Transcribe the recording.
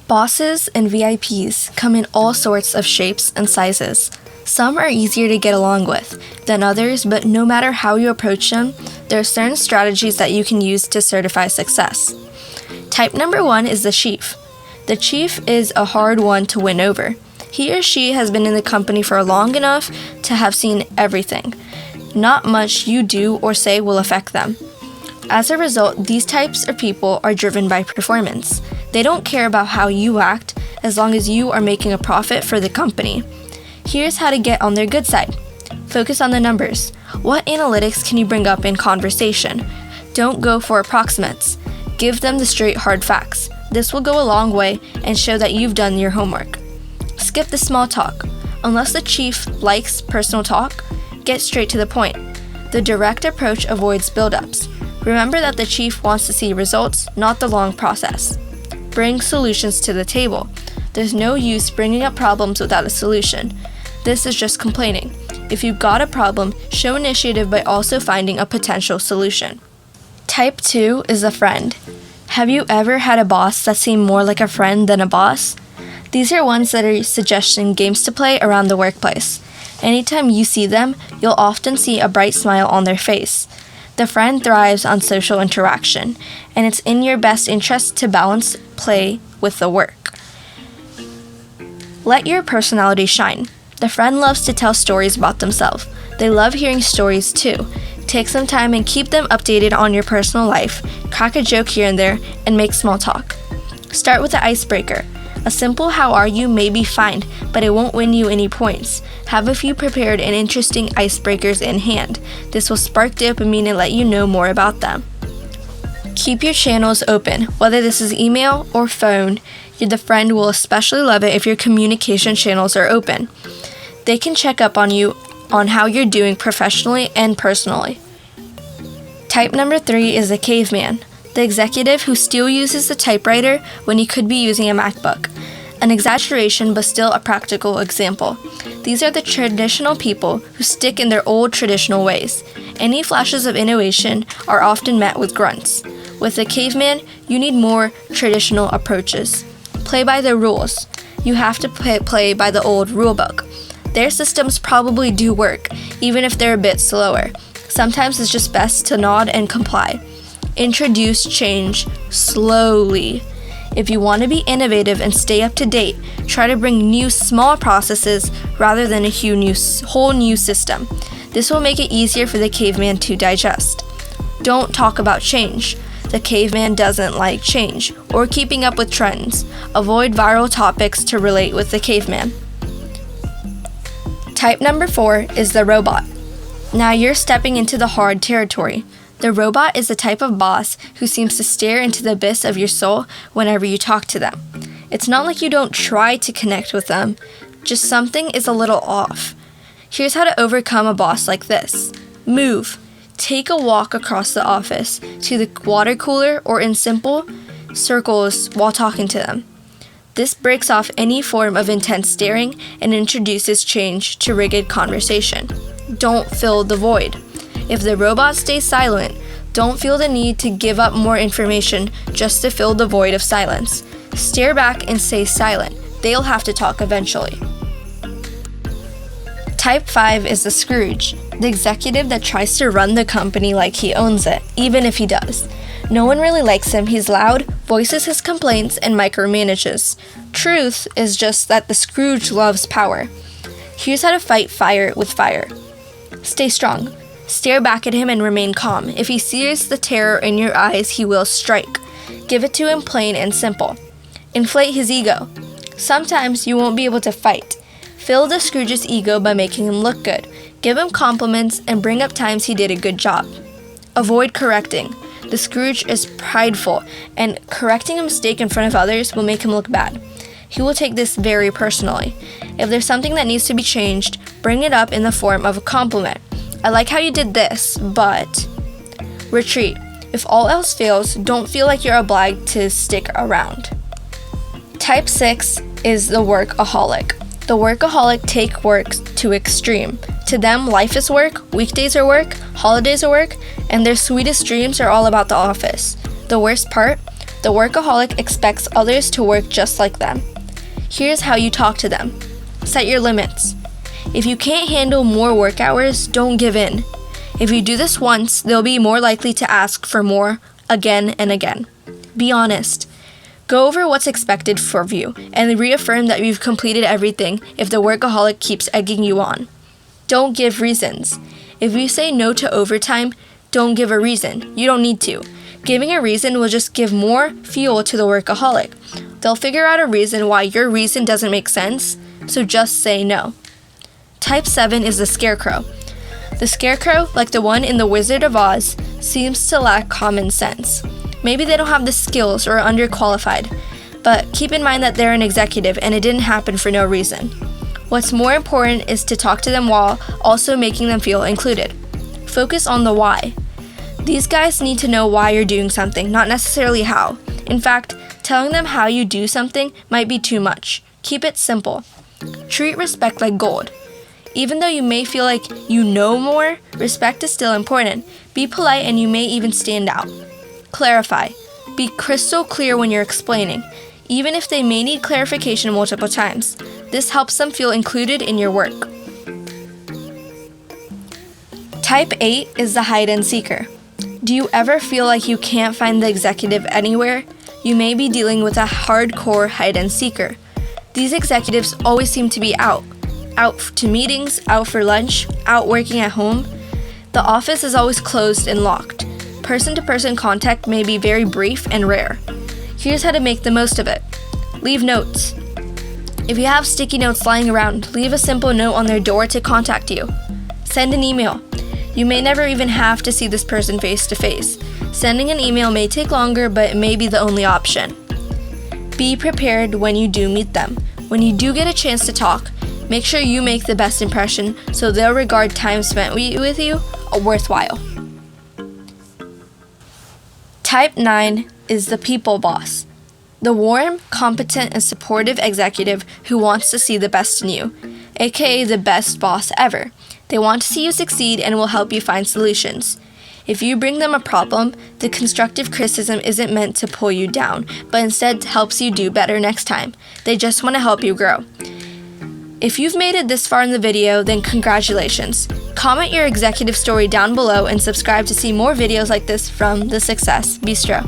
Bosses and VIPs come in all sorts of shapes and sizes. Some are easier to get along with than others, but no matter how you approach them, there are certain strategies that you can use to certify success. Type number 1 is the chief. The chief is a hard one to win over. He or she has been in the company for long enough to have seen everything. Not much you do or say will affect them. As a result, these types of people are driven by performance. They don't care about how you act as long as you are making a profit for the company. Here's how to get on their good side. Focus on the numbers. What analytics can you bring up in conversation? Don't go for approximates. Give them the straight hard facts. This will go a long way and show that you've done your homework. Skip the small talk. Unless the chief likes personal talk, get straight to the point. The direct approach avoids build-ups. Remember that the chief wants to see results, not the long process. Bring solutions to the table. There's no use bringing up problems without a solution. This is just complaining. If you've got a problem, show initiative by also finding a potential solution. Type 2 is a friend. Have you ever had a boss that seemed more like a friend than a boss? These are ones that are suggesting games to play around the workplace. Anytime you see them, you'll often see a bright smile on their face. The friend thrives on social interaction, and it's in your best interest to balance play with the work. Let your personality shine. The friend loves to tell stories about themselves. They love hearing stories too. Take some time and keep them updated on your personal life. Crack a joke here and there, and make small talk. Start with the icebreaker. A simple "how are you" may be fine, but it won't win you any points. Have a few prepared and interesting icebreakers in hand. This will spark dopamine and let you know more about them. Keep your channels open, whether this is email or phone. The friend will especially love it if your communication channels are open. They can check up on you on how you're doing professionally and personally. Type number 3 is the caveman, the executive who still uses the typewriter when he could be using a MacBook. An exaggeration, but still a practical example. These are the traditional people who stick in their old traditional ways. Any flashes of innovation are often met with grunts. With the caveman, you need more traditional approaches. Play by the rules. You have to play by the old rulebook. Their systems probably do work, even if they're a bit slower. Sometimes it's just best to nod and comply. Introduce change slowly. If you want to be innovative and stay up to date, try to bring new small processes rather than a whole new system. This will make it easier for the caveman to digest. Don't talk about change. The caveman doesn't like change or keeping up with trends. Avoid viral topics to relate with the caveman. Type number 4 is the robot. Now you're stepping into the hard territory. The robot is the type of boss who seems to stare into the abyss of your soul whenever you talk to them. It's not like you don't try to connect with them, just something is a little off. Here's how to overcome a boss like this. Move. Take a walk across the office to the water cooler or in simple circles while talking to them. This breaks off any form of intense staring and introduces change to rigid conversation. Don't fill the void. If the robot stays silent, don't feel the need to give up more information just to fill the void of silence. Stare back and stay silent. They'll have to talk eventually. Type 5 is the Scrooge, the executive that tries to run the company like he owns it, even if he does. No one really likes him. He's loud, voices his complaints, and micromanages. Truth is just that the Scrooge loves power. Here's how to fight fire with fire. Stay strong. Stare back at him and remain calm. If he sees the terror in your eyes, he will strike. Give it to him plain and simple. Inflate his ego. Sometimes you won't be able to fight. Fill the Scrooge's ego by making him look good. Give him compliments and bring up times he did a good job. Avoid correcting. The Scrooge is prideful, and correcting a mistake in front of others will make him look bad. He will take this very personally. If there's something that needs to be changed, bring it up in the form of a compliment. I like how you did this, but... Retreat. If all else fails, don't feel like you're obliged to stick around. Type 6 is the workaholic. The workaholic take work to extreme. To them, life is work, weekdays are work, holidays are work, and their sweetest dreams are all about the office. The worst part? The workaholic expects others to work just like them. Here's how you talk to them. Set your limits. If you can't handle more work hours, don't give in. If you do this once, they'll be more likely to ask for more again and again. Be honest. Go over what's expected of you and reaffirm that you've completed everything if the workaholic keeps egging you on. Don't give reasons. If you say no to overtime, don't give a reason. You don't need to. Giving a reason will just give more fuel to the workaholic. They'll figure out a reason why your reason doesn't make sense, so just say no. Type 7 is the Scarecrow. The Scarecrow, like the one in The Wizard of Oz, seems to lack common sense. Maybe they don't have the skills or are underqualified, but keep in mind that they're an executive and it didn't happen for no reason. What's more important is to talk to them while also making them feel included. Focus on the why. These guys need to know why you're doing something, not necessarily how. In fact, telling them how you do something might be too much. Keep it simple. Treat respect like gold. Even though you may feel like you know more, respect is still important. Be polite and you may even stand out. Clarify. Be crystal clear when you're explaining, even if they may need clarification multiple times. This helps them feel included in your work. Type 8 is the Hideandseeker. Do you ever feel like you can't find the executive anywhere? You may be dealing with a hardcore hide-and-seeker. These executives always seem to be out to meetings, out for lunch, out working at home. The office is always closed and locked. Person-to-person contact may be very brief and rare. Here's how to make the most of it. Leave notes. If you have sticky notes lying around, leave a simple note on their door to contact you. Send an email. You may never even have to see this person face to face. Sending an email may take longer, but it may be the only option. Be prepared when you do meet them. When you do get a chance to talk, make sure you make the best impression so they'll regard time spent with you worthwhile. Type 9 is the people boss. The warm, competent, and supportive executive who wants to see the best in you, aka the best boss ever. They want to see you succeed and will help you find solutions. If you bring them a problem, the constructive criticism isn't meant to pull you down, but instead helps you do better next time. They just want to help you grow. If you've made it this far in the video, then congratulations. Comment your executive story down below and subscribe to see more videos like this from the Success Bistro.